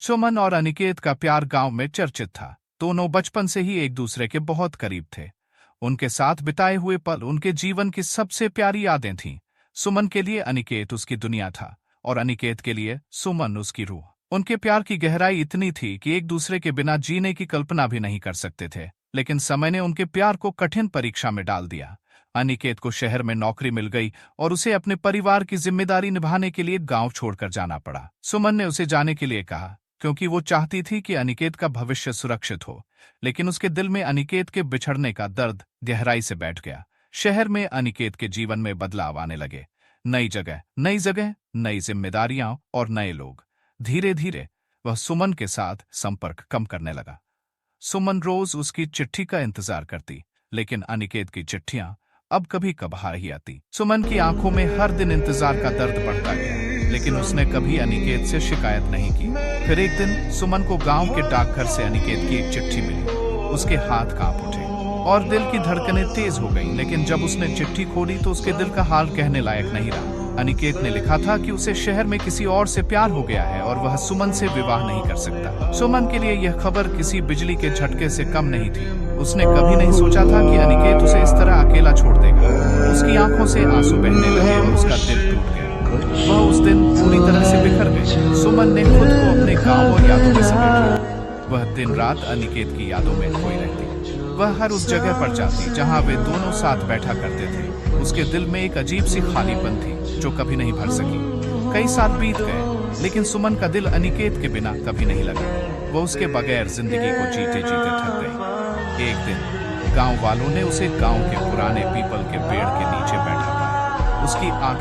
सुमन और अनिकेत का प्यार गांव में चर्चित था। दोनों बचपन से ही एक दूसरे के बहुत करीब थे। उनके साथ बिताए हुए पल उनके जीवन की सबसे प्यारी यादें थीं। सुमन के लिए अनिकेत उसकी दुनिया था और अनिकेत के लिए सुमन उसकी रूह। उनके प्यार की गहराई इतनी थी कि एक दूसरे के बिना जीने की कल्पना भी नहीं कर सकते थे। लेकिन समय ने उनके प्यार को कठिन परीक्षा में डाल दिया। अनिकेत को शहर में नौकरी मिल गई और उसे अपने परिवार की जिम्मेदारी निभाने के लिए गांव छोड़कर जाना पड़ा। सुमन ने उसे जाने के लिए कहा क्योंकि वो चाहती थी कि अनिकेत का भविष्य सुरक्षित हो। लेकिन उसके दिल में अनिकेत के बिछड़ने का दर्द गहराई से बैठ गया। शहर में अनिकेत के जीवन में बदलाव आने लगे। नई जगह, नई जिम्मेदारियां और नए लोग। धीरे धीरे वह सुमन के साथ संपर्क कम करने लगा। सुमन रोज उसकी चिट्ठी का इंतजार करती, लेकिन अनिकेत की चिट्ठियां अब कभी कभार ही आती। सुमन की आंखों में हर दिन इंतजार का दर्द बढ़ता गया, लेकिन उसने कभी अनिकेत से शिकायत नहीं की। फिर एक दिन सुमन को गांव के डाकघर से अनिकेत की एक चिट्ठी मिली। उसके हाथ कांप उठे और दिल की धड़कनें तेज हो गईं, लेकिन जब उसने चिट्ठी खोली तो उसके दिल का हाल कहने लायक नहीं रहा। अनिकेत ने लिखा था कि उसे शहर में किसी और से प्यार हो गया है और वह सुमन से विवाह नहीं कर सकता। सुमन के लिए यह खबर किसी बिजली के झटके से कम नहीं थी। उसने कभी नहीं सोचा था कि अनिकेत उसे इस तरह अकेला छोड़ देगा। उसकी आंखों से आंसू बहने लगे और उसका दिल टूट गया। वह उस दिन पूरी तरह से बिखर गई। सुमन ने खुद को अपने गांव और यादों में समेट लिया। वह दिन रात अनिकेत की यादों में खोई रहती। वह हर उस जगह पर जाती जहां वे दोनों साथ बैठा करते थे। उसके दिल में एक अजीब सी खालीपन थी जो कभी नहीं भर सकी। कई साल बीत गए, लेकिन सुमन का दिल अनिकेत के बिना कभी नहीं लगा। वह उसके बगैर जिंदगी को जीते जीते थक गई। एक दिन गांव वालों ने उसे गांव के पुराने पीपल के पेड़ के नीचे बैठा पाया। उसकी आंखें